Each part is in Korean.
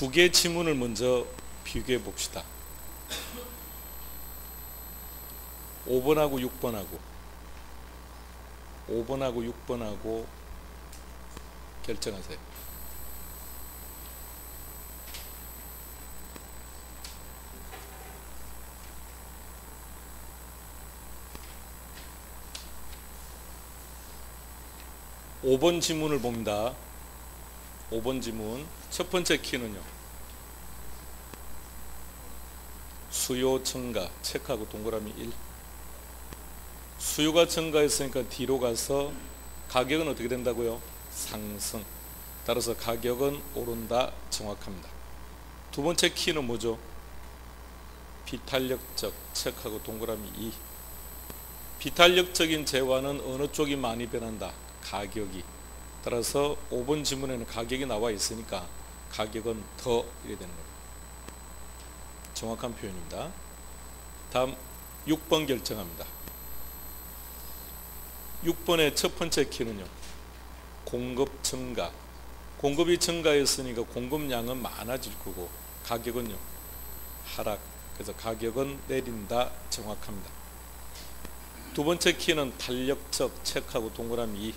두 개의 지문을 먼저 비교해 봅시다. 5번하고 6번하고 결정하세요. (5번) 지문을 봅니다. 5번 지문 첫 번째 키는요, 수요 증가 체크하고 동그라미 1. 수요가 증가했으니까 뒤로 가서 가격은 어떻게 된다고요? 상승. 따라서 가격은 오른다. 정확합니다. 두 번째 키는 뭐죠? 비탄력적 체크하고 동그라미 2. 비탄력적인 재화는 어느 쪽이 많이 변한다? 가격이. 따라서 5번 지문에는 가격이 나와 있으니까 가격은 더 이래 되는 겁니다. 정확한 표현입니다. 다음 6번 결정합니다. 6번의 첫 번째 키는요, 공급 증가. 공급이 증가했으니까 공급량은 많아질 거고 가격은요, 하락. 그래서 가격은 내린다. 정확합니다. 두 번째 키는 탄력적 체크하고 동그라미 2.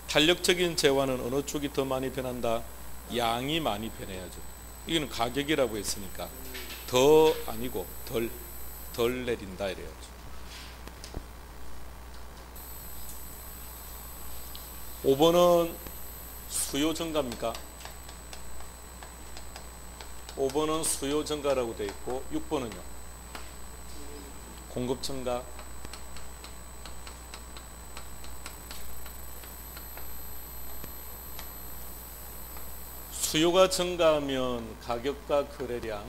탄력적인 재화는 어느 쪽이 더 많이 변한다? 양이 많이 변해야죠. 이거는 가격이라고 했으니까 더 아니고 덜 내린다 이래야죠. 5번은 수요 증가입니까? 5번은 수요 증가라고 되어 있고 6번은요, 공급 증가. 수요가 증가하면 가격과 거래량,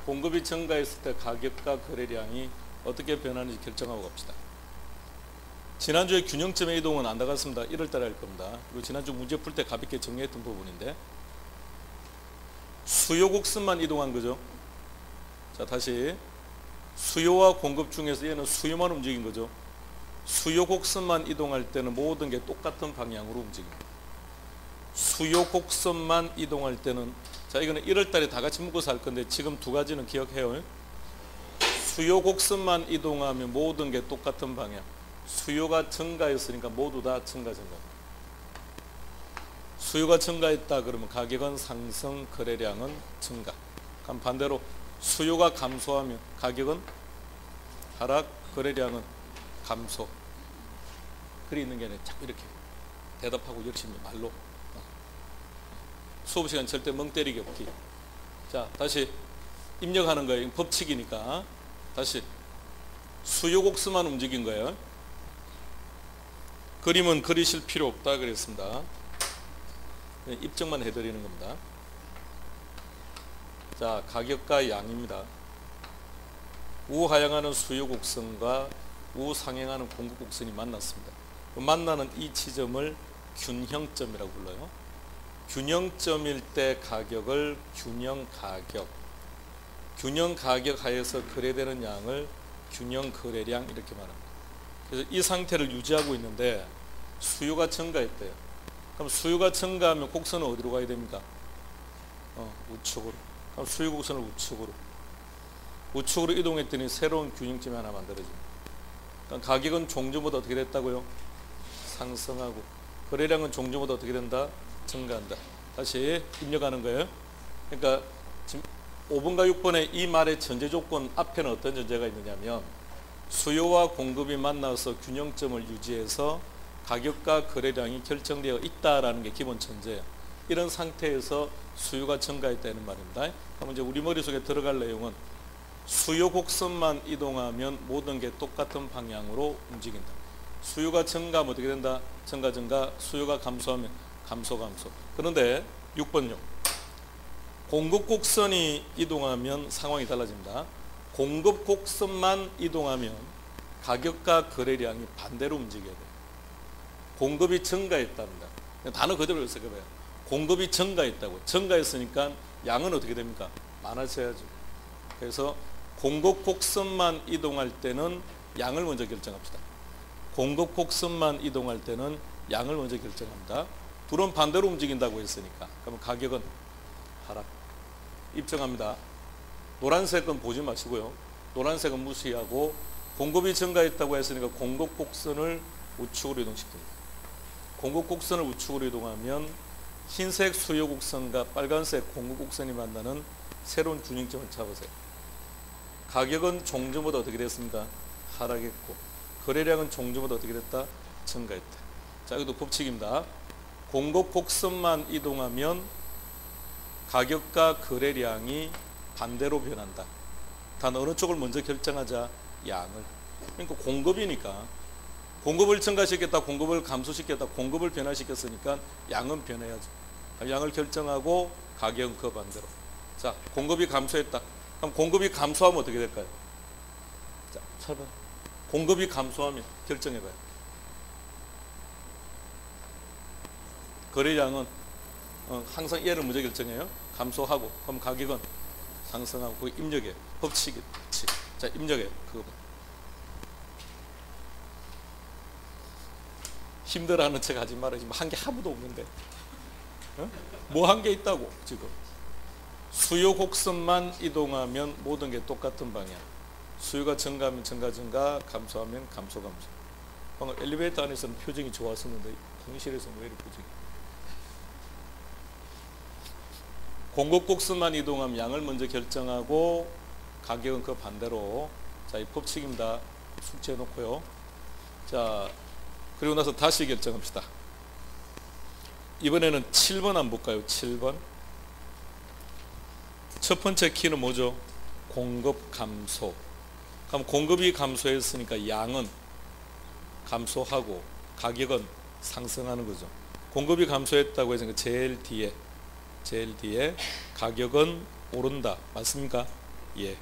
공급이 증가했을 때 가격과 거래량이 어떻게 변하는지 결정하고 갑시다. 지난주에 균형점의 이동은 안 나갔습니다. 1월달에 할 겁니다. 그리고 지난주 문제 풀 때 가볍게 정리했던 부분인데 수요 곡선만 이동한 거죠. 자, 다시 수요와 공급 중에서 얘는 수요만 움직인 거죠. 수요 곡선만 이동할 때는 모든 게 똑같은 방향으로 움직입니다. 수요 곡선만 이동할 때는, 자, 이거는 1월달에 다 같이 묶어서 할 건데 지금 두 가지는 기억해요. 수요 곡선만 이동하면 모든 게 똑같은 방향. 수요가 증가했으니까 모두 다 증가. 수요가 증가했다 그러면 가격은 상승, 거래량은 증가. 그럼 반대로 수요가 감소하면 가격은 하락, 거래량은 감소. 글이 있는 게 아니라 자꾸 이렇게 대답하고 열심히 말로. 수업 시간 절대 멍 때리기 없기. 자, 다시 입력하는 거예요. 법칙이니까. 다시 수요 곡선만 움직인 거예요. 그림은 그리실 필요 없다 그랬습니다. 입증만 해드리는 겁니다. 자, 가격과 양입니다. 우하향하는 수요 곡선과 우상향하는 공급 곡선이 만났습니다. 만나는 이 지점을 균형점이라고 불러요. 균형점일 때 가격을 균형가격 하에서 거래되는 양을 균형거래량 이렇게 말합니다. 그래서 이 상태를 유지하고 있는데 수요가 증가했대요. 그럼 수요가 증가하면 곡선은 어디로 가야 됩니까? 우측으로. 그럼 수요 곡선을 우측으로 이동했더니 새로운 균형점이 하나 만들어집니다. 그러니까 가격은 종주마다 어떻게 됐다고요? 상승하고, 거래량은 종주마다 어떻게 된다? 증가한다. 다시 입력하는 거예요. 그러니까 지금 5번과 6번의 이 말의 전제 조건 앞에는 어떤 전제가 있느냐면 수요와 공급이 만나서 균형점을 유지해서 가격과 거래량이 결정되어 있다라는 게 기본 전제예요. 이런 상태에서 수요가 증가했다는 말입니다. 그럼 이제 우리 머릿속에 들어갈 내용은 수요 곡선만 이동하면 모든 게 똑같은 방향으로 움직인다. 수요가 증가하면 어떻게 된다? 증가. 수요가 감소하면 감소. 그런데 6번요. 공급 곡선이 이동하면 상황이 달라집니다. 공급 곡선만 이동하면 가격과 거래량이 반대로 움직여야 돼요. 공급이 증가했답니다. 단어 그대로 해석해봐요. 공급이 증가했다고. 증가했으니까 양은 어떻게 됩니까? 많아져야죠. 그래서 공급 곡선만 이동할 때는 양을 먼저 결정합시다. 공급 곡선만 이동할 때는 양을 먼저 결정합니다. 둘은 반대로 움직인다고 했으니까. 그러면 가격은 하락. 입증합니다. 노란색은 보지 마시고요. 노란색은 무시하고 공급이 증가했다고 했으니까 공급 곡선을 우측으로 이동시킵니다. 공급 곡선을 우측으로 이동하면 흰색 수요 곡선과 빨간색 공급 곡선이 만나는 새로운 균형점을 잡으세요. 가격은 종전보다 어떻게 됐습니까? 하락했고 거래량은 종전보다 어떻게 됐다? 증가했다. 자, 이것도 법칙입니다. 공급 곡선만 이동하면 가격과 거래량이 반대로 변한다. 단 어느 쪽을 먼저 결정하자? 양을. 그러니까 공급이니까 공급을 증가시켰다, 공급을 감소시켰다, 공급을 변화시켰으니까 양은 변해야죠. 양을 결정하고 가격은 그 반대로. 자, 공급이 감소했다. 그럼 공급이 감소하면 어떻게 될까요? 자, 잘 봐요. 공급이 감소하면 결정해봐요. 거래량은 항상 얘를 먼저 결정해요. 감소하고 그럼 가격은 상승하고 그게 입력이에요. 법칙이 법칙. 자, 입력해요. 그거 봐. 힘들어하는 척 하지 말아요. 지금 한 게 하나도 없는데. 뭐 한 게 있다고 지금. 수요 곡선만 이동하면 모든 게 똑같은 방향. 수요가 증가하면 증가, 감소하면 감소. 방금 엘리베이터 안에서는 표정이 좋았었는데 공실에서는 왜 이렇게 표정이? 공급 곡선만 이동하면 양을 먼저 결정하고 가격은 그 반대로. 자, 이 법칙입니다. 숙지해 놓고요. 자, 그리고 나서 다시 결정합시다. 이번에는 7번 한번 볼까요? 7번. 첫 번째 키는 뭐죠? 공급 감소. 그럼 공급이 감소했으니까 양은 감소하고 가격은 상승하는 거죠. 공급이 감소했다고 해서 제일 뒤에 가격은 오른다. 맞습니까? 예.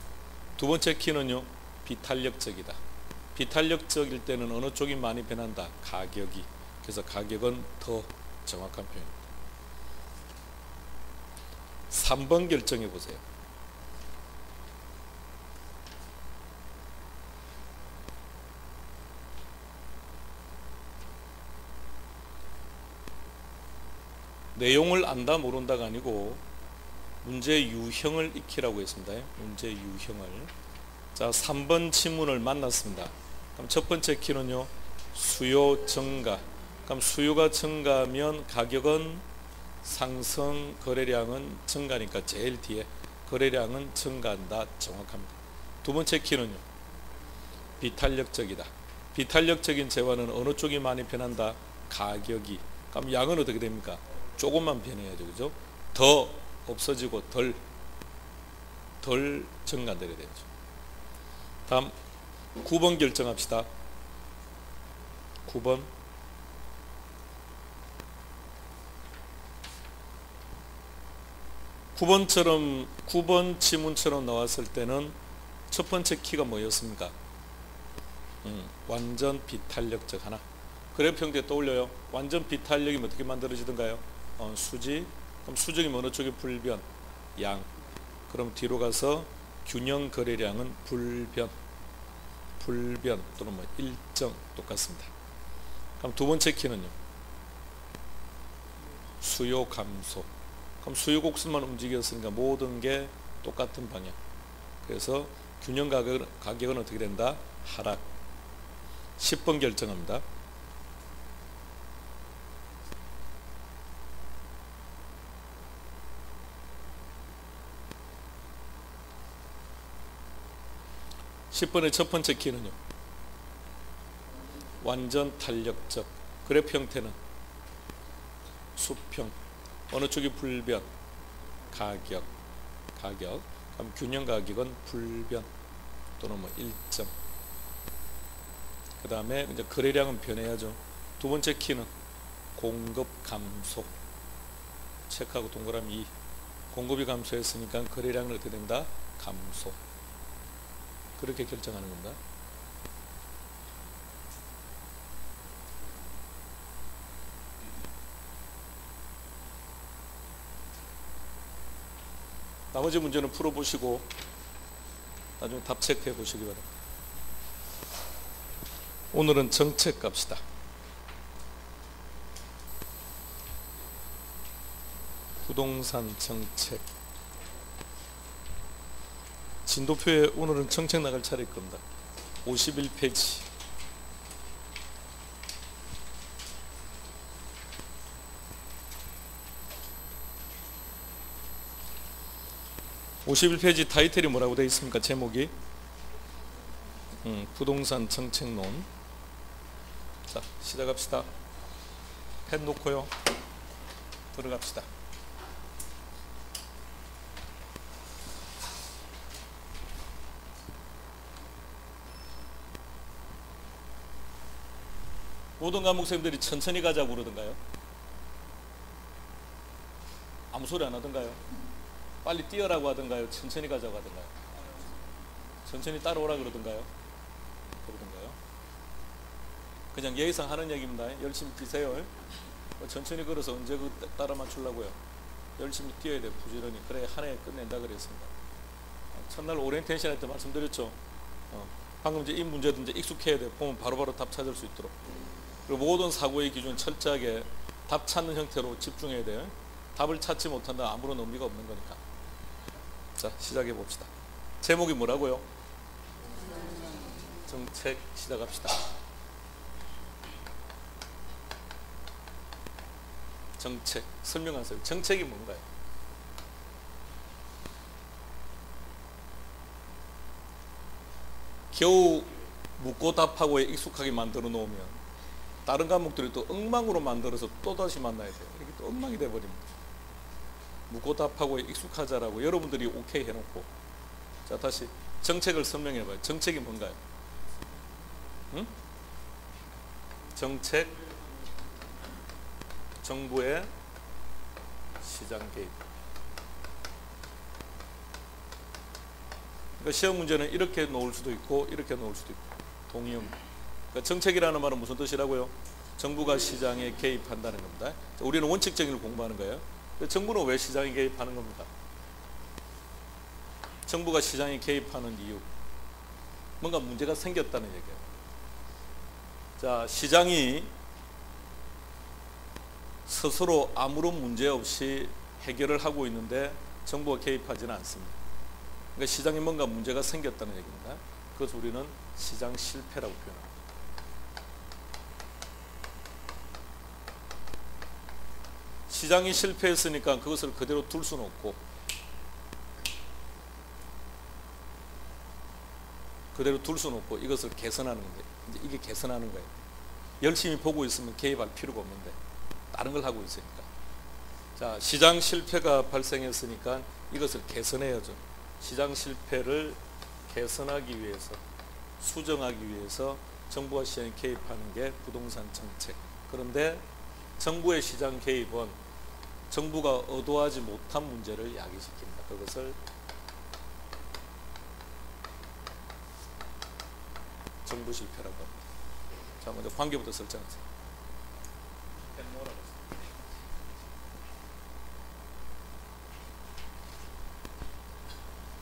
두 번째 키는요, 비탄력적이다. 비탄력적일 때는 어느 쪽이 많이 변한다? 가격이. 그래서 가격은 더 정확한 표현입니다. 3번 결정해 보세요. 내용을 안다 모른다가 아니고 문제 유형을 익히라고 했습니다. 문제 유형을. 자, 3번 지문을 만났습니다. 그럼 첫 번째 키는요, 수요 증가. 그럼 수요가 증가하면 가격은 상승, 거래량은 증가니까 제일 뒤에 거래량은 증가한다. 정확합니다. 두 번째 키는요, 비탄력적이다. 비탄력적인 재화는 어느 쪽이 많이 변한다? 가격이. 그럼 양은 어떻게 됩니까? 조금만 변해야죠. 그죠? 더 없어지고 덜 증가되게 되죠. 다음 9번 결정합시다. 9번. 9번 지문처럼 나왔을 때는 첫 번째 키가 뭐였습니까? 완전 비탄력적 하나. 그래프 형태 떠올려요. 완전 비탄력이면 어떻게 만들어지던가요? 수직. 그럼 수직이면 어느 쪽이 불변? 양. 그럼 뒤로 가서 균형 거래량은 불변 또는 뭐 일정 똑같습니다. 그럼 두 번째 키는요, 수요 감소. 그럼 수요 곡선만 움직였으니까 모든 게 똑같은 방향. 그래서 균형 가격은 어떻게 된다? 하락. 10번 결정합니다. (10번의) 첫 번째 키는요, 완전 탄력적. 그래프 형태는 수평. 어느 쪽이 불변? 가격. 그럼 균형 가격은 불변 또는 뭐 일정. 그 다음에 이제 거래량은 변해야죠. 두 번째 키는 공급 감소. 체크하고 동그라미 2. 공급이 감소했으니까 거래량은 어떻게 된다? 감소. 그렇게 결정하는 겁니다. 나머지 문제는 풀어보시고 나중에 답 체크해 보시기 바랍니다. 오늘은 정책 갑시다. 부동산 정책. 진도표에 오늘은 정책 나갈 차례일 겁니다. 51페이지. (51페이지) 타이틀이 뭐라고 되어 있습니까? 제목이 부동산 정책론. 자, 시작합시다. 펜 놓고요. 들어갑시다. 모든 과목생들이 천천히 가자고 그러던가요? 아무 소리 안 하던가요? 빨리 뛰어라고 하던가요? 천천히 가자고 하던가요? 천천히 따라오라 그러던가요? 그러던가요? 그냥 예의상 하는 얘기입니다. 열심히 뛰세요. 천천히 걸어서 언제 그 따라 맞추려고요? 열심히 뛰어야 돼. 부지런히. 그래 한 해 끝낸다 그랬습니다. 첫날 오리엔테이션 할 때 말씀드렸죠. 방금 이제 이 문제도 이제 익숙해야 돼. 보면 바로바로 답 찾을 수 있도록. 그리고 모든 사고의 기준 철저하게 답 찾는 형태로 집중해야 돼요. 답을 찾지 못한다 아무런 의미가 없는 거니까. 자, 시작해 봅시다. 제목이 뭐라고요? 정책. 시작합시다. 정책 설명하세요. 정책이 뭔가요? 겨우 묻고 답하고에 익숙하게 만들어 놓으면 다른 과목들이 또 엉망으로 만들어서 또다시 만나야 돼요. 이게 또 엉망이 돼버립니다. 묻고 답하고에 익숙하자라고 여러분들이 오케이 해놓고. 자, 다시 정책을 설명해봐요. 정책이 뭔가요? 응? 정책, 정부의 시장 개입. 그러니까 시험 문제는 이렇게 놓을 수도 있고 이렇게 놓을 수도 있고 동의합니다. 그러니까 정책이라는 말은 무슨 뜻이라고요? 정부가 시장에 개입한다는 겁니다. 우리는 원칙적인 걸 공부하는 거예요. 정부는 왜 시장에 개입하는 겁니까? 정부가 시장에 개입하는 이유, 뭔가 문제가 생겼다는 얘기예요. 자, 시장이 스스로 아무런 문제 없이 해결을 하고 있는데 정부가 개입하지는 않습니다. 그러니까 시장에 뭔가 문제가 생겼다는 얘기입니다. 그것을 우리는 시장 실패라고 표현합니다. 시장이 실패했으니까 그것을 그대로 둘 수는 없고 이것을 개선하는 건데, 이제 이게 개선하는 거예요. 열심히 보고 있으면 개입할 필요가 없는데 다른 걸 하고 있으니까. 자, 시장 실패가 발생했으니까 이것을 개선해야죠. 시장 실패를 개선하기 위해서, 수정하기 위해서 정부가 시장에 개입하는 게 부동산 정책. 그런데 정부의 시장 개입은 정부가 의도하지 못한 문제를 야기시킵니다. 그것을 정부 실패라고 합니다. 자, 먼저 관계부터 설정하세요.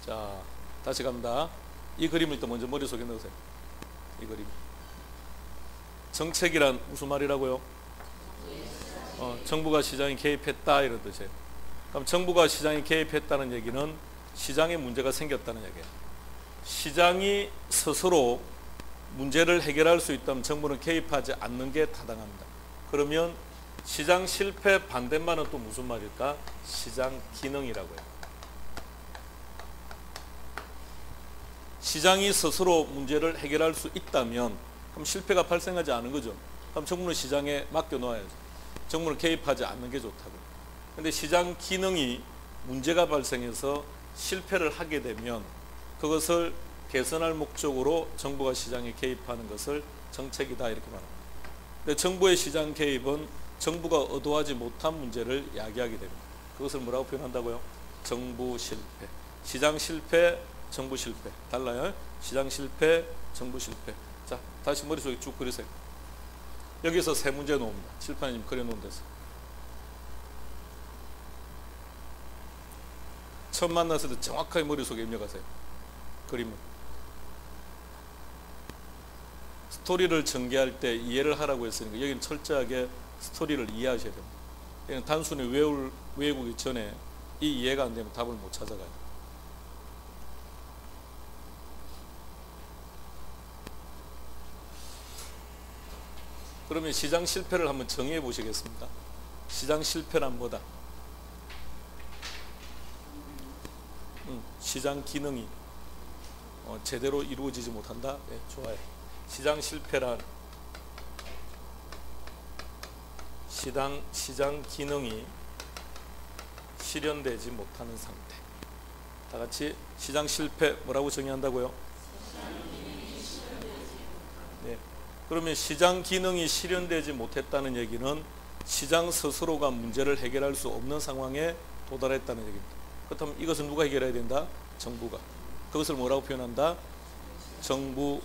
자, 다시 갑니다. 이 그림을 또 먼저 머릿속에 넣으세요. 이 그림. 정책이란 무슨 말이라고요? 정부가 시장에 개입했다 이런 뜻이에요. 그럼 정부가 시장에 개입했다는 얘기는 시장에 문제가 생겼다는 얘기예요. 시장이 스스로 문제를 해결할 수 있다면 정부는 개입하지 않는 게 타당합니다. 그러면 시장 실패 반대말은 또 무슨 말일까? 시장 기능이라고 해요. 시장이 스스로 문제를 해결할 수 있다면 그럼 실패가 발생하지 않은 거죠. 그럼 정부는 시장에 맡겨놓아야죠. 정부는 개입하지 않는 게 좋다고. 그런데 시장 기능이 문제가 발생해서 실패를 하게 되면 그것을 개선할 목적으로 정부가 시장에 개입하는 것을 정책이다 이렇게 말합니다. 근데 정부의 시장 개입은 정부가 의도하지 못한 문제를 야기하게 됩니다. 그것을 뭐라고 표현한다고요? 정부 실패. 시장 실패, 정부 실패. 달라요. 시장 실패, 정부 실패. 자, 다시 머릿속에 쭉 그리세요. 여기서 세 문제 놓습니다. 칠판에 그려놓은 데서. 처음 만났을 때 정확하게 머릿속에 입력하세요. 그림을. 스토리를 전개할 때 이해를 하라고 했으니까 여기는 철저하게 스토리를 이해하셔야 됩니다. 여기는 단순히 외우기 전에 이 이해가 안 되면 답을 못 찾아가요. 그러면 시장 실패를 한번 정의해 보시겠습니까? 시장 실패란 뭐다? 시장 기능이 제대로 이루어지지 못한다? 네, 좋아요. 시장 실패란 시장 기능이 실현되지 못하는 상태. 다 같이 시장 실패 뭐라고 정의한다고요? 네. 그러면 시장 기능이 실현되지 못했다는 얘기는 시장 스스로가 문제를 해결할 수 없는 상황에 도달했다는 얘기입니다. 그렇다면 이것을 누가 해결해야 된다? 정부가. 그것을 뭐라고 표현한다? 정부.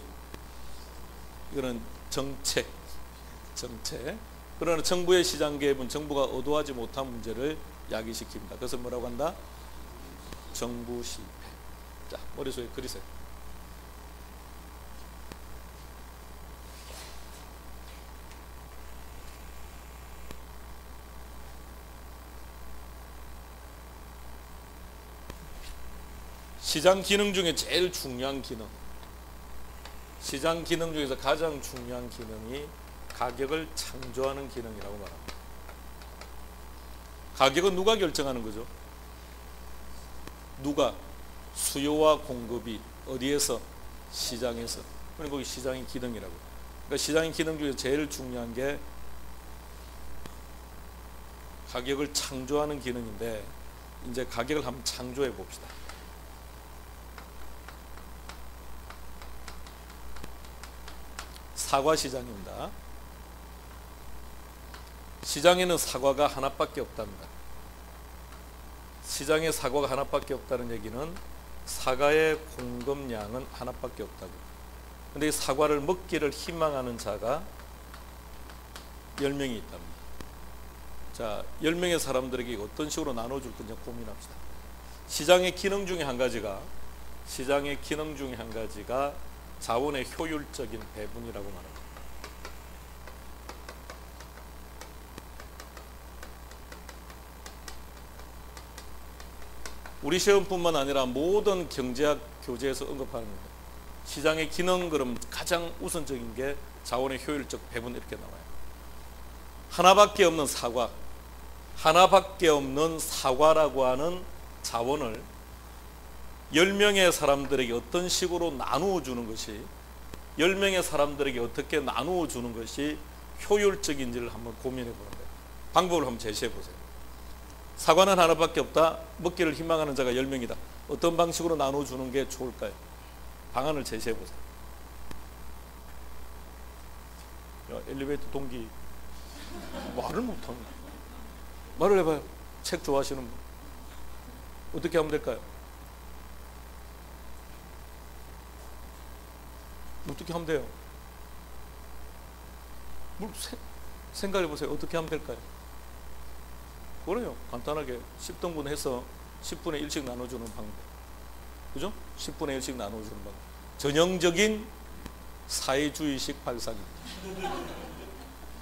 이거는 정책. 그러나 정부의 시장 개입은 정부가 의도하지 못한 문제를 야기시킵니다. 그것을 뭐라고 한다? 정부 실패. 자, 머릿속에 그리세요. 시장 기능 중에 제일 중요한 기능, 시장 기능 중에서 가장 중요한 기능이 가격을 창조하는 기능이라고 말합니다. 가격은 누가 결정하는 거죠? 누가? 수요와 공급이 어디에서? 시장에서. 그러니까 거기 시장의 기능이라고. 그러니까 시장의 기능 중에서 제일 중요한 게 가격을 창조하는 기능인데, 이제 가격을 한번 창조해 봅시다. 사과 시장입니다. 시장에는 사과가 하나밖에 없답니다. 시장에 사과가 하나밖에 없다는 얘기는 사과의 공급량은 하나밖에 없다고. 근데 이 사과를 먹기를 희망하는 자가 10명이 있답니다. 자, 10명의 사람들에게 어떤 식으로 나눠줄 건지 고민합시다. 시장의 기능 중에 한 가지가 자원의 효율적인 배분이라고 말합니다. 우리 시험뿐만 아니라 모든 경제학 교재에서 언급하는 겁니다. 시장의 기능, 그럼 가장 우선적인 게 자원의 효율적 배분, 이렇게 나와요. 하나밖에 없는 사과라고 하는 자원을 10명의 사람들에게 어떤 식으로 나누어 주는 것이, 10명의 사람들에게 어떻게 나누어 주는 것이 효율적인지를 한번 고민해 보는 거예요. 방법을 한번 제시해 보세요. 사과는 하나밖에 없다. 먹기를 희망하는 자가 10명이다. 어떤 방식으로 나누어 주는 게 좋을까요? 방안을 제시해 보세요. 야, 엘리베이터 동기 말을 못하네. 말을 해봐요. 책 좋아하시는 분. 어떻게 하면 될까요? 어떻게 하면 돼요? 생각해 보세요. 어떻게 하면 될까요? 그래요. 간단하게 10등분 해서 10분의 1씩 나눠주는 방법. 그죠? 10분의 1씩 나눠주는 방법. 전형적인 사회주의식 발상입니다.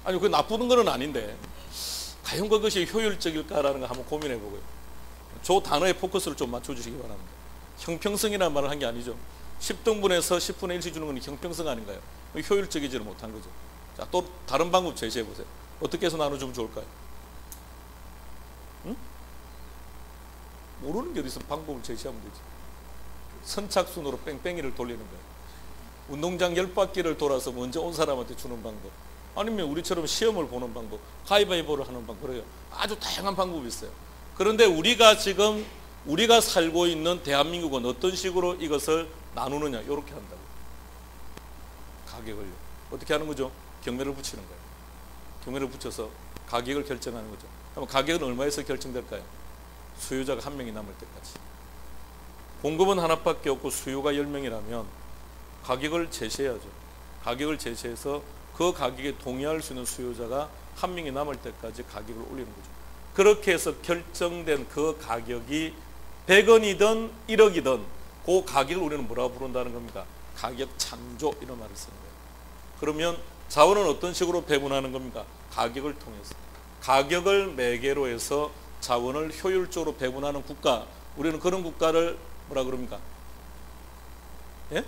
아니, 그 나쁘는 건 아닌데, 과연 그것이 효율적일까라는 거 한번 고민해 보고요. 저 단어에 포커스를 좀 맞춰주시기 바랍니다. 형평성이라는 말을 한 게 아니죠. 10등분해서 10분의 1씩 주는 건 형평성 아닌가요? 효율적이지를 못한 거죠. 자, 또 다른 방법 제시해 보세요. 어떻게 해서 나눠주면 좋을까요? 응? 모르는 게 어디서 방법을 제시하면 되지. 선착순으로 뺑뺑이를 돌리는 거예요. 운동장 10바퀴를 돌아서 먼저 온 사람한테 주는 방법, 아니면 우리처럼 시험을 보는 방법, 가위바위보를 하는 방법, 그래요. 아주 다양한 방법이 있어요. 그런데 우리가 살고 있는 대한민국은 어떤 식으로 이것을 나누느냐, 이렇게 한다고. 가격을요. 어떻게 하는 거죠? 경매를 붙이는 거예요. 경매를 붙여서 가격을 결정하는 거죠. 그럼 가격은 얼마에서 결정될까요? 수요자가 한 명이 남을 때까지. 공급은 하나밖에 없고 수요가 10명이라면 가격을 제시해야죠. 가격을 제시해서 그 가격에 동의할 수 있는 수요자가 한 명이 남을 때까지 가격을 올리는 거죠. 그렇게 해서 결정된 그 가격이 100원이든 1억이든 그 가격을 우리는 뭐라고 부른다는 겁니까? 가격 창조, 이런 말을 쓰는 거예요. 그러면 자원은 어떤 식으로 배분하는 겁니까? 가격을 통해서. 가격을 매개로 해서 자원을 효율적으로 배분하는 국가, 우리는 그런 국가를 뭐라 그럽니까? 예?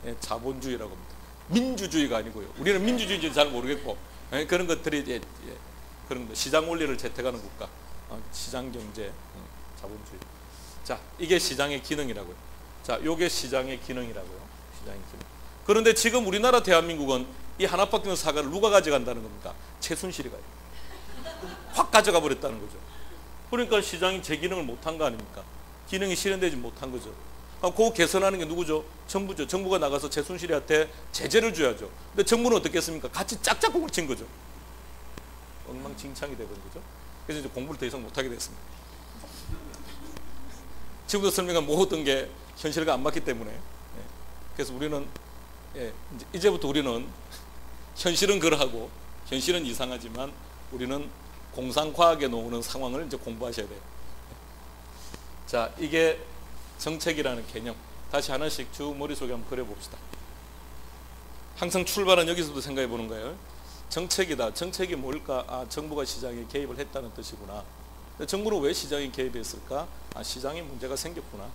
예, 자본주의라고 합니다. 민주주의가 아니고요. 우리는 민주주의인지 잘 모르겠고 그런 것들이 이제 그런 거 시장 원리를 채택하는 국가, 시장 경제, 자본주의. 자, 이게 시장의 기능이라고요. 자, 요게 시장의 기능이라고요. 시장의 기능. 그런데 지금 우리나라 대한민국은 이 하나밖에 없는 사과를 누가 가져간다는 겁니까? 최순실이 가요. 확 가져가 버렸다는 거죠. 그러니까 시장이 제 기능을 못한 거 아닙니까? 기능이 실현되지 못한 거죠. 그거 개선하는 게 누구죠? 정부죠. 정부가 나가서 최순실한테 제재를 줘야죠. 근데 정부는 어떻게 했습니까? 같이 짝짝꿍을 친 거죠. 엉망진창이 되버린 거죠. 그래서 이제 공부를 더 이상 못하게 됐습니다. 지금도 설명한 모든 게 현실과 안 맞기 때문에. 그래서 우리는 이제부터 우리는 현실은 그러하고 현실은 이상하지만 우리는 공상과학에 나오는 상황을 이제 공부하셔야 돼요. 자, 이게 정책이라는 개념. 다시 하나씩 쭉 머릿속에 한번 그려봅시다. 항상 출발은 여기서도 생각해 보는 거예요. 정책이다. 정책이 뭘까? 아, 정부가 시장에 개입을 했다는 뜻이구나. 근데 정부는 왜 시장에 개입했을까? 아, 시장에 문제가 생겼구나.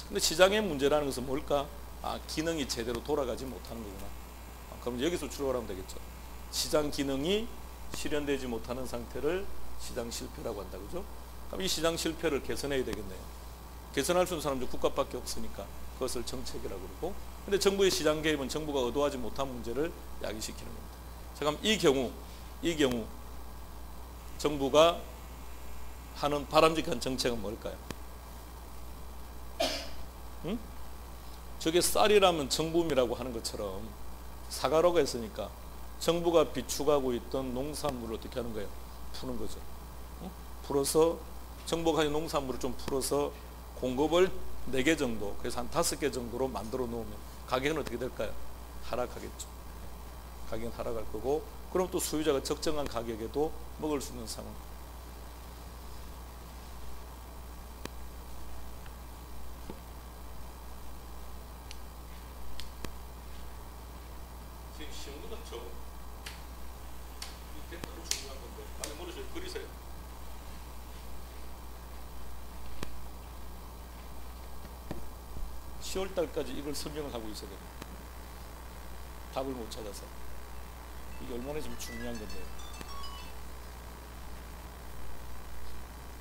근데 시장의 문제라는 것은 뭘까? 아, 기능이 제대로 돌아가지 못하는 거구나. 그럼 여기서 출발하면 되겠죠. 시장 기능이 실현되지 못하는 상태를 시장 실패라고 한다. 그죠? 그럼 이 시장 실패를 개선해야 되겠네요. 개선할 수 있는 사람들 국가밖에 없으니까 그것을 정책이라고 그러고, 근데 정부의 시장 개입은 정부가 의도하지 못한 문제를 야기시키는 겁니다. 자, 그럼 이 경우 정부가 하는 바람직한 정책은 뭘까요? 응? 저게 쌀이라면 정부미라고 하는 것처럼 사과라고 했으니까 정부가 비축하고 있던 농산물을 어떻게 하는 거예요? 푸는 거죠. 응? 풀어서 정부가 가진 농산물을 좀 풀어서 공급을 4개 정도, 그래서 한 5개 정도로 만들어 놓으면 가격은 어떻게 될까요? 하락하겠죠. 가격은 하락할 거고, 그럼 또 소유자가 적정한 가격에도 먹을 수 있는 상황. 지금 시험 끝났죠? 이게 바로 중요한 건데 빨리 머릿속에 그리세요. (10월달까지) 이걸 설명을 하고 있어야 됩니다. 답을 못 찾아서. 이게 얼마나 지금 중요한 건데요.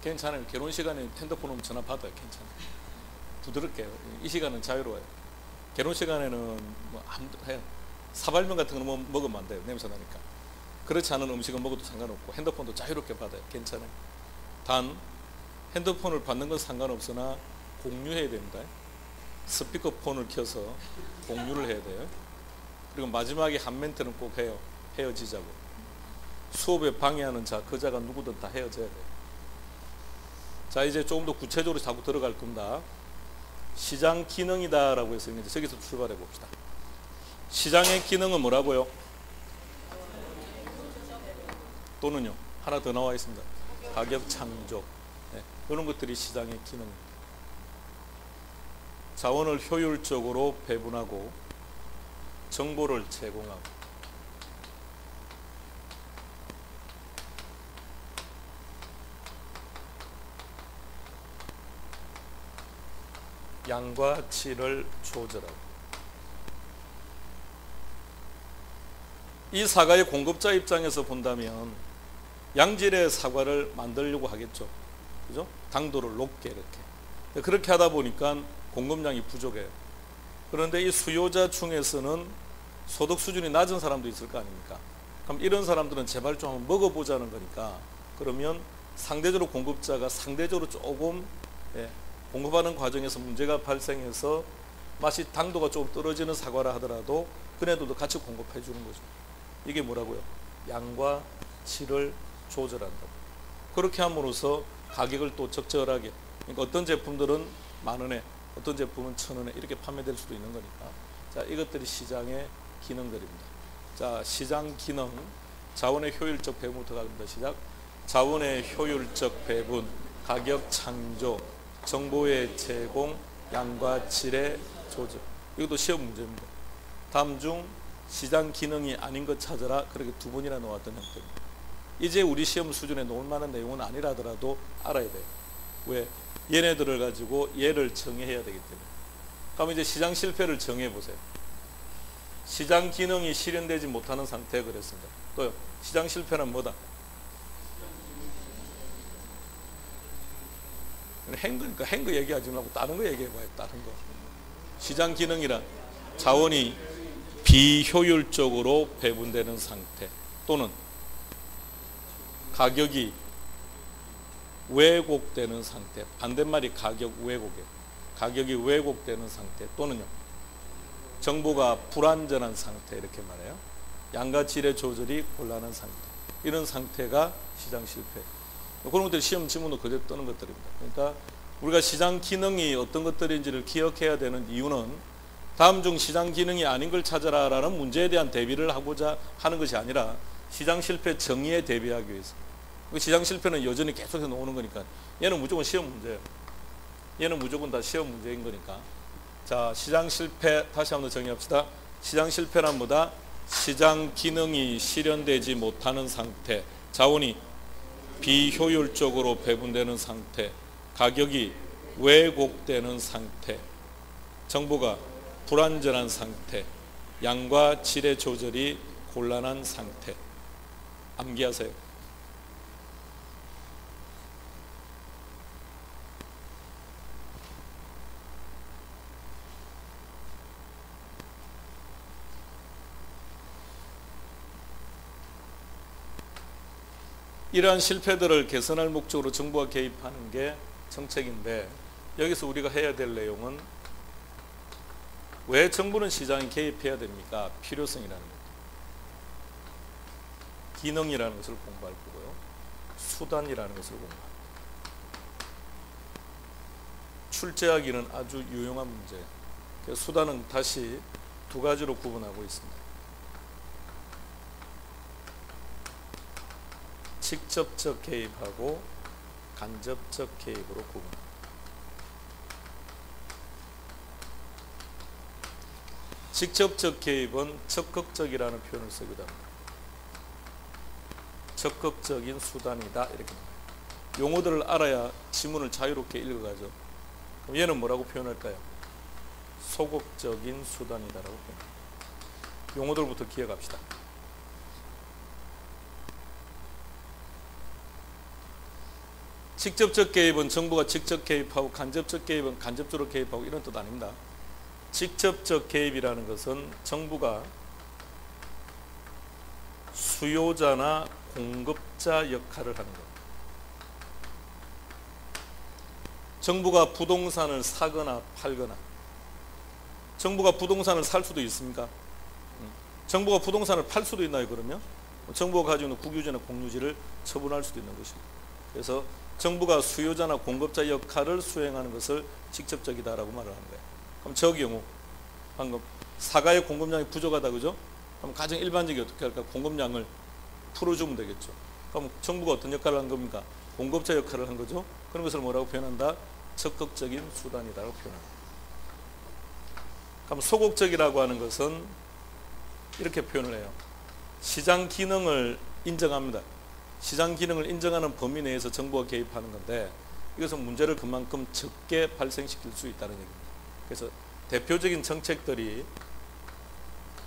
괜찮아요. 결혼 시간에 핸드폰 오면 전화 받아요. 괜찮아요. 부드럽게. 이 시간은 자유로워요. 결혼 시간에는 뭐 아무도 해요. 사발면 같은 거 먹으면 안 돼요. 냄새 나니까. 그렇지 않은 음식은 먹어도 상관없고 핸드폰도 자유롭게 받아요. 괜찮아요. 단 핸드폰을 받는 건 상관없으나 공유해야 됩니다. 스피커폰을 켜서 공유를 해야 돼요. 그리고 마지막에 한 멘트는 꼭 해요. 헤어지자고. 수업에 방해하는 자, 그 자가 누구든 다 헤어져야 돼요. 자, 이제 조금 더 구체적으로 자꾸 들어갈 겁니다. 시장 기능이다 라고 해서 이제 저기서 출발해 봅시다. 시장의 기능은 뭐라고요? 또는요, 하나 더 나와 있습니다. 가격 창조. 이런 것들이 시장의 기능입니다. 자원을 효율적으로 배분하고 정보를 제공하고, 양과 질을 조절하고. 이 사과의 공급자 입장에서 본다면 양질의 사과를 만들려고 하겠죠. 그죠? 당도를 높게 이렇게. 그렇게 하다 보니까 공급량이 부족해요. 그런데 이 수요자 중에서는 소득 수준이 낮은 사람도 있을 거 아닙니까? 그럼 이런 사람들은 제발 좀 한번 먹어보자는 거니까, 그러면 상대적으로 공급자가 상대적으로 조금 공급하는 과정에서 문제가 발생해서 맛이 당도가 좀 떨어지는 사과라 하더라도 그네들도 같이 공급해 주는 거죠. 이게 뭐라고요? 양과 질을 조절한다. 그렇게 함으로써 가격을 또 적절하게, 그러니까 어떤 제품들은 10,000원에, 어떤 제품은 1,000원에 이렇게 판매될 수도 있는 거니까. 자, 이것들이 시장의 기능들입니다. 자, 시장 기능, 자원의 효율적 배분부터 갑니다. 시작. 자원의 효율적 배분, 가격 창조, 정보의 제공, 양과 질의 조절. 이것도 시험 문제입니다. 다음 중 시장 기능이 아닌 것 찾아라. 그렇게 2번이나 나왔던 형태입니다. 이제 우리 시험 수준에 놓을 만한 내용은 아니라더라도 알아야 돼요. 왜? 얘네들을 가지고 얘를 정의해야 되기 때문에. 그럼 이제 시장 실패를 정의해 보세요. 시장 기능이 실현되지 못하는 상태 그랬습니다. 또요. 시장 실패는 뭐다? 행거니까 행거 얘기하지 말고 다른 거 얘기해봐요. 다른 거. 시장 기능이란 자원이 비효율적으로 배분되는 상태 또는 가격이 왜곡되는 상태. 반대말이 가격 왜곡이에요. 가격이 왜곡되는 상태 또는요. 정보가 불완전한 상태 이렇게 말해요. 양과 질의 조절이 곤란한 상태. 이런 상태가 시장 실패. 그런 것들이 시험 지문으로 그대로 뜨는 것들입니다. 그러니까 우리가 시장 기능이 어떤 것들인지를 기억해야 되는 이유는 다음 중 시장 기능이 아닌 걸 찾아라라는 문제에 대한 대비를 하고자 하는 것이 아니라 시장 실패 정의에 대비하기 위해서. 시장 실패는 여전히 계속해서 나오는 거니까 얘는 무조건 시험 문제예요. 얘는 무조건 다 시험 문제인 거니까. 자, 시장 실패 다시 한번 정의합시다. 시장 실패란 뭐다? 시장 기능이 실현되지 못하는 상태, 자원이 비효율적으로 배분되는 상태, 가격이 왜곡되는 상태, 정보가 불완전한 상태, 양과 질의 조절이 곤란한 상태. 암기하세요. 이러한 실패들을 개선할 목적으로 정부가 개입하는 게 정책인데 여기서 우리가 해야 될 내용은 왜 정부는 시장에 개입해야 됩니까? 필요성이라는 것. 기능이라는 것을 공부할 거고요. 수단이라는 것을 공부합니다. 출제하기는 아주 유용한 문제예요. 그래서 수단은 다시 두 가지로 구분하고 있습니다. 직접적 개입하고 간접적 개입으로 구분합니다. 직접적 개입은 적극적이라는 표현을 쓰기도 합니다. 적극적인 수단이다 이렇게 말합니다. 용어들을 알아야 지문을 자유롭게 읽어가죠. 그럼 얘는 뭐라고 표현할까요? 소극적인 수단이다라고 표현합니다. 용어들부터 기억합시다. 직접적 개입은 정부가 직접 개입하고 간접적 개입은 간접적으로 개입하고 이런 뜻 아닙니다. 직접적 개입이라는 것은 정부가 수요자나 공급자 역할을 하는 것. 정부가 부동산을 사거나 팔거나, 정부가 부동산을 살 수도 있습니까? 정부가 부동산을 팔 수도 있나요? 그러면 정부가 가지고 있는 국유지나 공유지를 처분할 수도 있는 것입니다. 그래서 정부가 수요자나 공급자 역할을 수행하는 것을 직접적이다라고 말을 하는 거예요. 그럼 저 경우 방금 사과의 공급량이 부족하다 그죠? 그럼 가장 일반적이 어떻게 할까? 공급량을 풀어주면 되겠죠. 그럼 정부가 어떤 역할을 한 겁니까? 공급자 역할을 한 거죠. 그런 것을 뭐라고 표현한다? 적극적인 수단이라고 표현합니다. 그럼 소극적이라고 하는 것은 이렇게 표현을 해요. 시장 기능을 인정합니다. 시장 기능을 인정하는 범위 내에서 정부가 개입하는 건데 이것은 문제를 그만큼 적게 발생시킬 수 있다는 얘기입니다. 그래서 대표적인 정책들이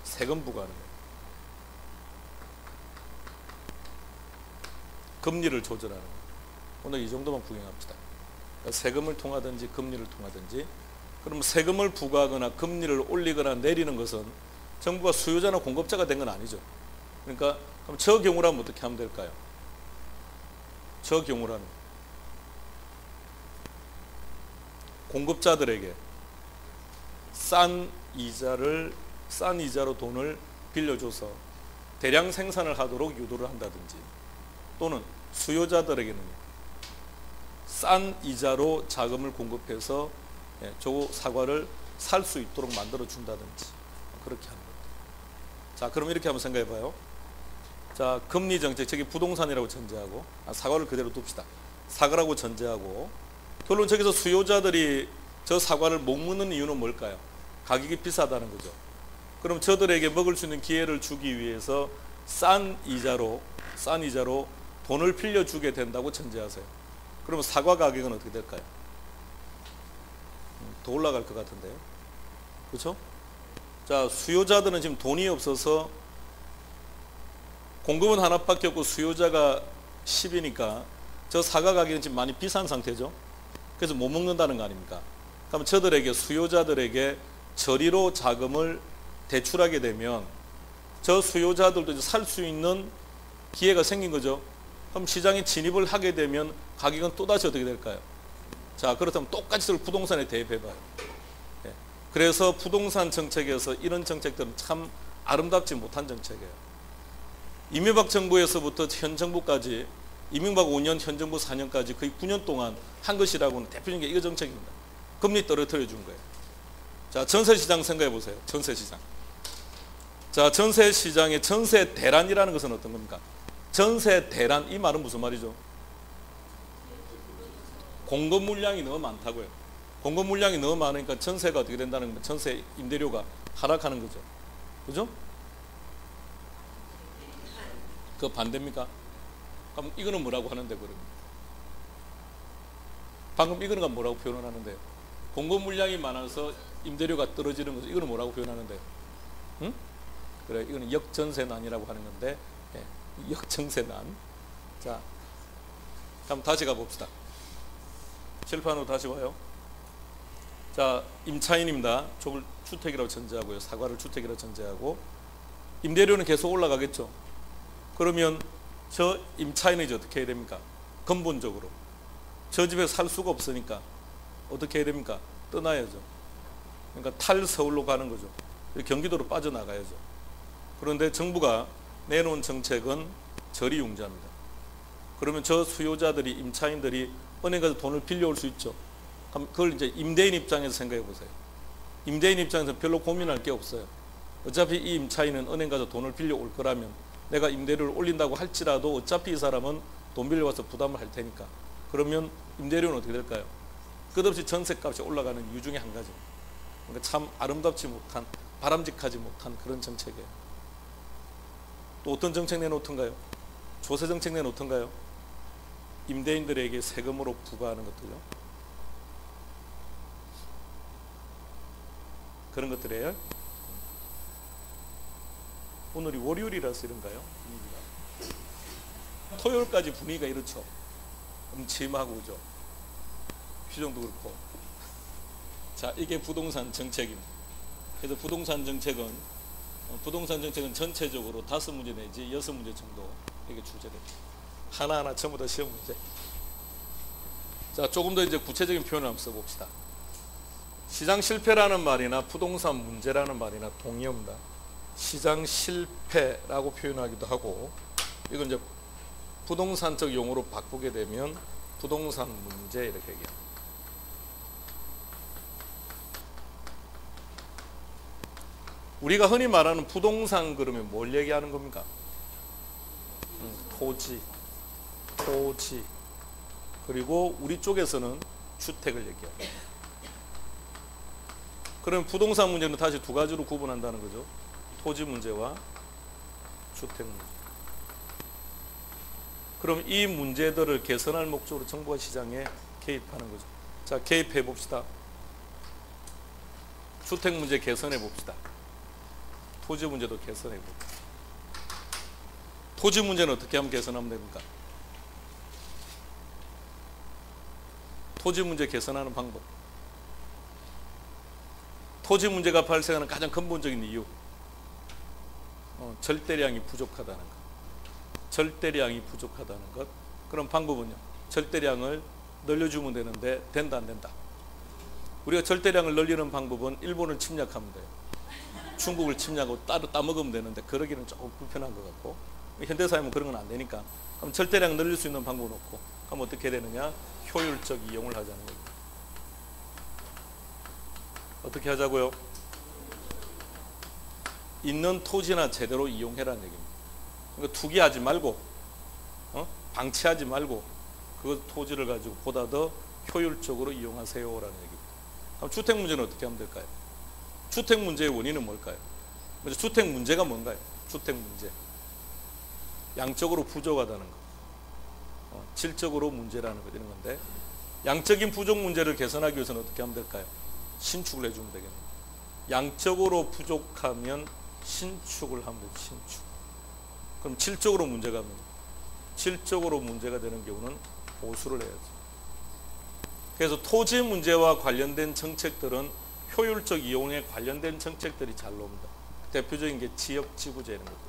세금 부과하는 거예요. 금리를 조절하는 거예요. 오늘 이 정도만 구경합시다. 그러니까 세금을 통하든지 금리를 통하든지, 그럼 세금을 부과하거나 금리를 올리거나 내리는 것은 정부가 수요자나 공급자가 된 건 아니죠. 그러니까 그럼 저 경우라면 어떻게 하면 될까요? 저 경우라면 공급자들에게 싼 이자로 돈을 빌려줘서 대량 생산을 하도록 유도를 한다든지, 또는 수요자들에게는 싼 이자로 자금을 공급해서 저 사과를 살 수 있도록 만들어 준다든지 그렇게 하는 겁니다. 자, 그럼 이렇게 한번 생각해 봐요. 자, 금리 정책, 저기 부동산이라고 전제하고, 사과를 그대로 둡시다. 사과라고 전제하고, 결론 저기서 수요자들이 저 사과를 못 먹는 이유는 뭘까요? 가격이 비싸다는 거죠. 그럼 저들에게 먹을 수 있는 기회를 주기 위해서 싼 이자로 돈을 빌려주게 된다고 전제하세요. 그러면 사과 가격은 어떻게 될까요? 더 올라갈 것 같은데요. 그렇죠? 자, 수요자들은 지금 돈이 없어서 공급은 하나밖에 없고 수요자가 10이니까 저 사과 가격은 지금 많이 비싼 상태죠. 그래서 못 먹는다는 거 아닙니까? 그럼 저들에게, 수요자들에게 저리로 자금을 대출하게 되면 저 수요자들도 살 수 있는 기회가 생긴 거죠. 그럼 시장에 진입을 하게 되면 가격은 또다시 어떻게 될까요? 자, 그렇다면 똑같이 부동산에 대입해봐요. 예. 그래서 부동산 정책에서 이런 정책들은 참 아름답지 못한 정책이에요. 이명박 정부에서부터 현 정부까지, 이명박 5년, 현 정부 4년까지 거의 9년 동안 한 것이라고는 대표적인 게 이거 정책입니다. 금리 떨어뜨려 준 거예요. 자, 전세시장 생각해 보세요. 전세시장. 자, 전세시장의 전세 대란이라는 것은 어떤 겁니까? 전세 대란, 이 말은 무슨 말이죠? 공급 물량이 너무 많다고요. 공급 물량이 너무 많으니까 전세가 어떻게 된다는 겁니다. 전세 임대료가 하락하는 거죠. 그죠? 그 반대입니까? 그럼 이거는 뭐라고 하는데 그러면? 방금 이거는 뭐라고 표현을 하는데요? 공급 물량이 많아서 임대료가 떨어지는 거죠. 이거는 뭐라고 표현하는데요? 응? 그래, 이거는 역전세난이라고 하는 건데, 예, 역전세난. 자, 그럼 다시 가봅시다. 칠판으로 다시 와요. 자, 임차인입니다. 족을 주택이라고 전제하고요. 사과를 주택이라고 전제하고, 임대료는 계속 올라가겠죠. 그러면 저 임차인이 어떻게 해야 됩니까? 근본적으로 저 집에 살 수가 없으니까 어떻게 해야 됩니까? 떠나야죠. 그러니까 탈서울로 가는 거죠. 경기도로 빠져나가야죠. 그런데 정부가 내놓은 정책은 저리융자입니다. 그러면 저 수요자들이, 임차인들이 은행에서 돈을 빌려올 수 있죠. 그럼 그걸 이제 임대인 입장에서 생각해 보세요. 임대인 입장에서 별로 고민할 게 없어요. 어차피 이 임차인은 은행 가서 돈을 빌려올 거라면 내가 임대료를 올린다고 할지라도 어차피 이 사람은 돈 빌려와서 부담을 할 테니까. 그러면 임대료는 어떻게 될까요? 끝없이 전세값이 올라가는 이유 중에 한 가지. 그러니까 참 아름답지 못한, 바람직하지 못한 그런 정책이에요. 또 어떤 정책 내놓던가요? 조세 정책 내놓던가요? 임대인들에게 세금으로 부과하는 것들요. 그런 것들이에요. 오늘이 월요일이라서 이런가요? 분위기가. 토요일까지 분위기가 이렇죠. 음침하고 그죠. 휴정도 그렇고. 자, 이게 부동산 정책입니다. 그래서 부동산 정책은 전체적으로 5문제 내지 6문제 정도 이게 출제됩니다. 하나하나 전부 다 시험 문제. 자, 조금 더 이제 구체적인 표현을 한번 써봅시다. 시장 실패라는 말이나 부동산 문제라는 말이나 동의어입니다. 시장 실패라고 표현하기도 하고, 이건 이제 부동산적 용어로 바꾸게 되면 부동산 문제 이렇게 얘기합니다. 우리가 흔히 말하는 부동산 그러면 뭘 얘기하는 겁니까? 토지. 그리고 우리 쪽에서는 주택을 얘기합니다. 그럼 부동산 문제는 다시 두 가지로 구분한다는 거죠. 토지 문제와 주택 문제. 그럼 이 문제들을 개선할 목적으로 정부가 시장에 개입하는 거죠. 자, 개입해 봅시다. 주택 문제 개선해 봅시다. 토지 문제도 개선해 봅시다. 토지 문제는 어떻게 하면 개선하면 됩니까? 토지 문제 개선하는 방법. 토지 문제가 발생하는 가장 근본적인 이유. 절대량이 부족하다는 것. 절대량이 부족하다는 것. 그럼 방법은요? 절대량을 늘려주면 되는데 된다 안 된다? 우리가 절대량을 늘리는 방법은 일본을 침략하면 돼요. 중국을 침략하고 따로 따먹으면 되는데 그러기는 조금 불편한 것 같고, 현대사회는 그런 건 안 되니까 그럼 절대량 늘릴 수 있는 방법은 없고, 그럼 어떻게 되느냐? 효율적 이용을 하자는 거예요. 어떻게 하자고요? 있는 토지나 제대로 이용해라는 얘기입니다. 그러니까 투기하지 말고, 방치하지 말고 그 토지를 가지고 보다 더 효율적으로 이용하세요라는 얘기입니다. 그럼 주택 문제는 어떻게 하면 될까요? 주택 문제의 원인은 뭘까요? 먼저 주택 문제가 뭔가요? 주택 문제. 양적으로 부족하다는 거. 질적으로 문제라는 거 이런 건데, 양적인 부족 문제를 개선하기 위해서는 어떻게 하면 될까요? 신축을 해주면 되겠네요. 양적으로 부족하면 신축을 하면 되죠. 신축. 그럼 질적으로 문제가 합니다. 질적으로 문제가 되는 경우는 보수를 해야죠. 그래서 토지 문제와 관련된 정책들은 효율적 이용에 관련된 정책들이 잘 나옵니다. 대표적인 게 지역지구제 이런 것들.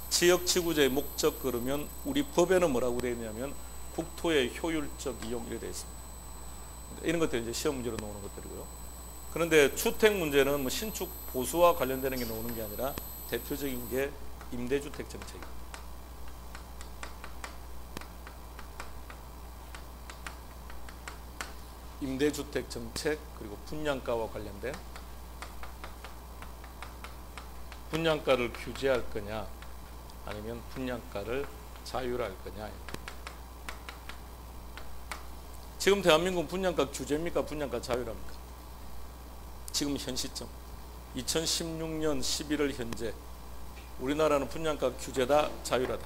지역지구제의 목적 그러면 우리 법에는 뭐라고 되어 있냐면 국토의 효율적 이용 이렇게 되어 있습니다. 이런 것들이 이제 시험 문제로 나오는 것들이고요. 그런데 주택 문제는 뭐 신축 보수와 관련되는 게 나오는 게 아니라 대표적인 게 임대주택 정책입니다. 임대주택 정책 그리고 분양가와 관련된 분양가를 규제할 거냐 아니면 분양가를 자율할 거냐. 지금 대한민국 분양가 규제입니까? 분양가 자율합니까? 지금 현 시점 2016년 11월 현재 우리나라는 분양가 규제다 자율하다?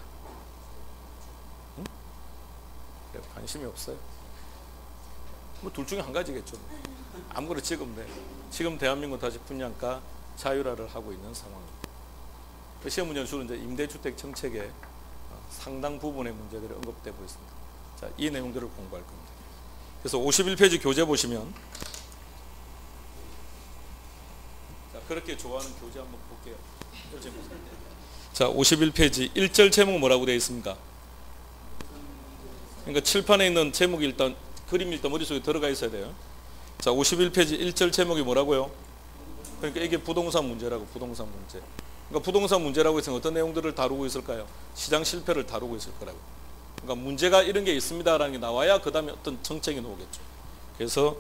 응? 그래, 관심이 없어요. 뭐 둘 중에 한 가지겠죠. 아무거나 찍으면 돼. 지금 대한민국 다시 분양가 자율화를 하고 있는 상황입니다. 그 시험 문제는 주로 이제 임대주택 정책의 상당 부분의 문제들이 언급되고 있습니다. 자, 이 내용들을 공부할 겁니다. 그래서 51페이지 교재 보시면 자, 그렇게 좋아하는 교재 한번 볼게요. 자, 51페이지 1절 제목 뭐라고 되어 있습니까? 그러니까 칠판에 있는 제목이 일단 그림이 일단 머릿속에 들어가 있어야 돼요. 자, 51페이지 1절 제목이 뭐라고요? 그러니까 이게 부동산 문제라고. 부동산 문제. 그러니까 부동산 문제라고 해서 어떤 내용들을 다루고 있을까요? 시장 실패를 다루고 있을 거라고. 그러니까 문제가 이런 게 있습니다라는 게 나와야 그 다음에 어떤 정책이 나오겠죠. 그래서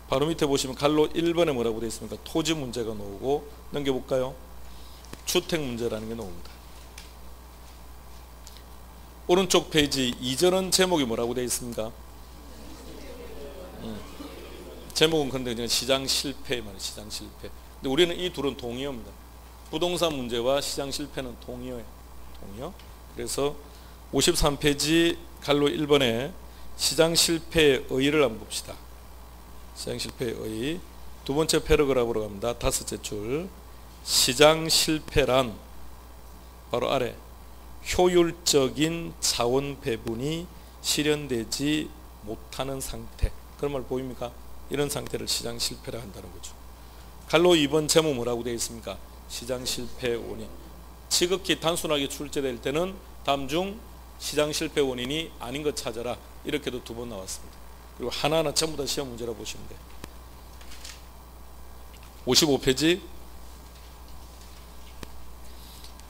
바로 밑에 보시면 갈로 1번에 뭐라고 되어 있습니까? 토지 문제가 나오고 넘겨볼까요? 주택 문제라는 게 나옵니다. 오른쪽 페이지 2절은 제목이 뭐라고 되어 있습니까? 제목은 근데 그냥 시장 실패 말이에요. 시장 실패. 근데 우리는 이 둘은 동의어입니다. 부동산 문제와 시장 실패는 동의어예요. 동의어. 그래서 53페이지 갈로 1번에 시장 실패의 의의를 한번 봅시다. 시장 실패의 의의. 두 번째 패러그래프로 갑니다. 다섯째 줄. 시장 실패란 바로 아래 효율적인 자원 배분이 실현되지 못하는 상태. 그런 말 보입니까? 이런 상태를 시장 실패라 한다는 거죠. 갈로 2번 제목 뭐라고 되어 있습니까? 시장 실패 원인. 지극히 단순하게 출제될 때는 다음 중 시장 실패 원인이 아닌 것 찾아라. 이렇게도 두 번 나왔습니다. 그리고 하나하나 전부 다 시험 문제라 보시면 돼요. 55페이지.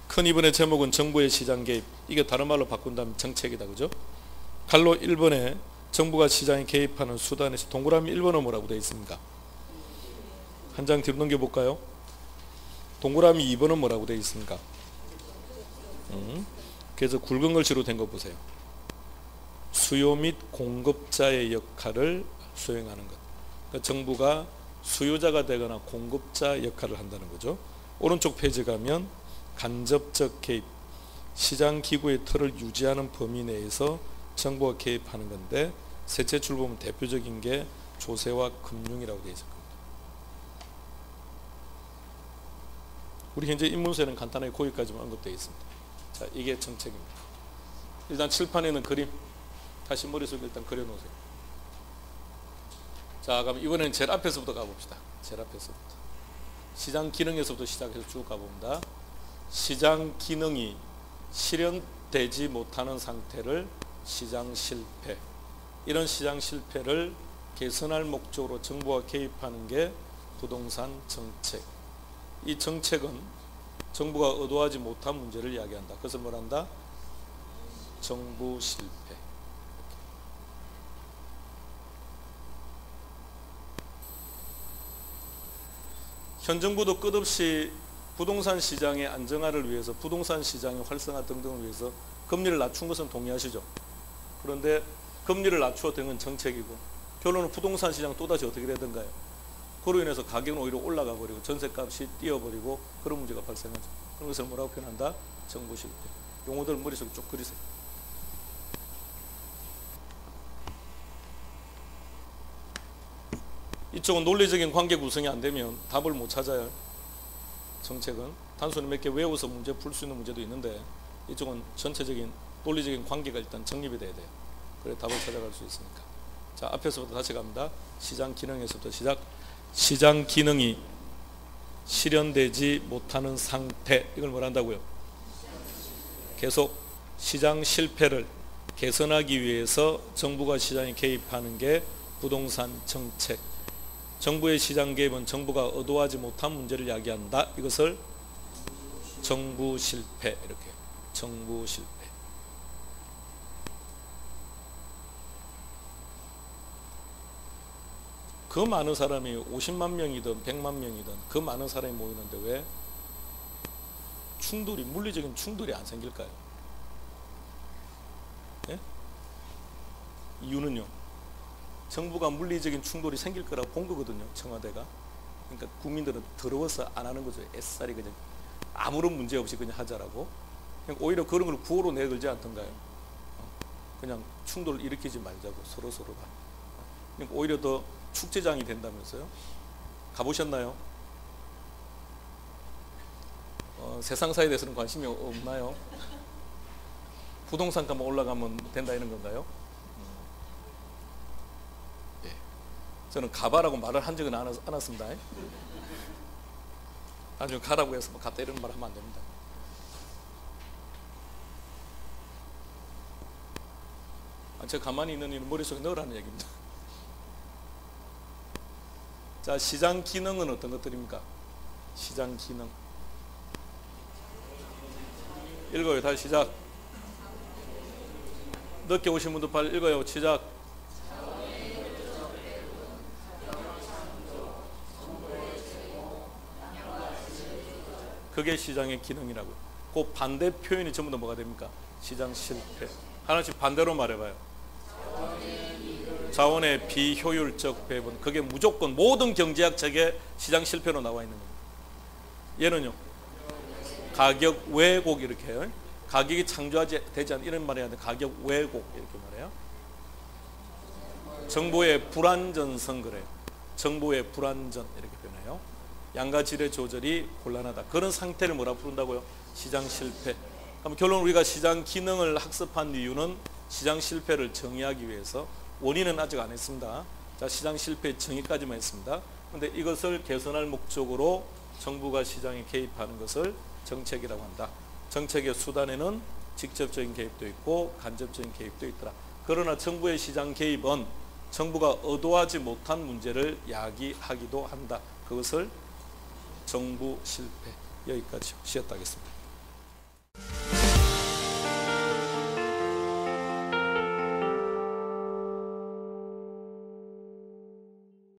큰 2번의 제목은 정부의 시장 개입. 이게 다른 말로 바꾼다면 정책이다. 그죠? 갈로 1번에 정부가 시장에 개입하는 수단에서 동그라미 1번은 뭐라고 되어 있습니까? 한 장 뒤로 넘겨볼까요? 동그라미 2번은 뭐라고 되어 있습니까? 그래서 굵은 글씨로 된 거 보세요. 수요 및 공급자의 역할을 수행하는 것. 그러니까 정부가 수요자가 되거나 공급자 역할을 한다는 거죠. 오른쪽 페이지 가면 간접적 개입. 시장 기구의 틀을 유지하는 범위 내에서 정부가 개입하는 건데 셋째 줄 보면 대표적인 게 조세와 금융이라고 되어 있을 겁니다. 우리 현재 인문서에는 간단하게 거기까지만 언급되어 있습니다. 자, 이게 정책입니다. 일단 칠판에 있는 그림 다시 머릿속에 일단 그려놓으세요. 자, 그럼 이번에는 제일 앞에서부터 가봅시다. 제일 앞에서부터. 시장 기능에서부터 시작해서 쭉 가봅니다. 시장 기능이 실현되지 못하는 상태를 시장 실패. 이런 시장 실패를 개선할 목적으로 정부가 개입하는 게 부동산 정책. 이 정책은 정부가 의도하지 못한 문제를 이야기한다. 그것을 뭐란다? 정부 실패. 현 정부도 끝없이 부동산 시장의 안정화를 위해서 부동산 시장의 활성화 등등을 위해서 금리를 낮춘 것은 동의하시죠? 그런데 금리를 낮추어 된 건 정책이고 결론은 부동산 시장 또다시 어떻게 되던가요? 그로 인해서 가격은 오히려 올라가 버리고 전세값이 뛰어버리고 그런 문제가 발생하죠. 그런 것을 뭐라고 표현한다? 정부 실패. 용어들 머릿속에 쭉 그리세요. 이쪽은 논리적인 관계 구성이 안 되면 답을 못 찾아요. 정책은 단순히 몇 개 외워서 문제 풀 수 있는 문제도 있는데 이쪽은 전체적인 논리적인 관계가 일단 정립이 돼야 돼요. 그래 답을 찾아갈 수 있으니까. 자, 앞에서부터 다시 갑니다. 시장 기능에서부터 시작. 시장 기능이 실현되지 못하는 상태, 이걸 뭘 한다고요? 계속 시장 실패를 개선하기 위해서 정부가 시장에 개입하는 게 부동산 정책. 정부의 시장 개입은 정부가 의도하지 못한 문제를 야기한다. 이것을 정부 실패, 이렇게 정부 실패. 그 많은 사람이 50만 명이든 100만 명이든 그 많은 사람이 모이는데 왜 충돌이, 물리적인 충돌이 안 생길까요? 예? 이유는요, 정부가 물리적인 충돌이 생길 거라고 본 거거든요, 청와대가. 그러니까 국민들은 더러워서 안 하는 거죠. 애살이 그냥 아무런 문제 없이 그냥 하자라고. 그러니까 오히려 그런 걸 구호로 내걸지 않던가요? 그냥 충돌을 일으키지 말자고, 서로가. 그러니까 오히려 더 축제장이 된다면서요? 가보셨나요? 세상사에 대해서는 관심이 없나요? 부동산 값만 올라가면 된다 이런 건가요? 예. 저는 가봐라고 말을 한 적은 않았습니다. 나중에 가라고 해서 뭐 갔다 이런 말 하면 안 됩니다. 제가 가만히 있는 이는 머릿속에 넣으라는 얘기입니다. 자, 시장 기능은 어떤 것들입니까? 시장 기능. 읽어요. 다시 시작. 늦게 오신 분도 빨리 읽어요. 시작. 그게 시장의 기능이라고요. 그 반대 표현이 전부 다 뭐가 됩니까? 시장 실패. 하나씩 반대로 말해봐요. 자원의 비효율적 배분. 그게 무조건 모든 경제학 책에 시장 실패로 나와 있는 겁니다. 얘는요, 가격 왜곡, 이렇게 해요. 가격이 창조하지 되지 않는, 이런 말이 아니라 가격 왜곡, 이렇게 말해요. 정보의 불안전성, 그래요. 정보의 불안전, 이렇게 표현해요. 양가 질의 조절이 곤란하다. 그런 상태를 뭐라 부른다고요? 시장 실패. 그럼 결론, 우리가 시장 기능을 학습한 이유는 시장 실패를 정의하기 위해서. 원인은 아직 안 했습니다. 자, 시장 실패 정의까지만 했습니다. 그런데 이것을 개선할 목적으로 정부가 시장에 개입하는 것을 정책이라고 한다. 정책의 수단에는 직접적인 개입도 있고 간접적인 개입도 있더라. 그러나 정부의 시장 개입은 정부가 의도하지 못한 문제를 야기하기도 한다. 그것을 정부 실패. 여기까지 쉬었다 하겠습니다.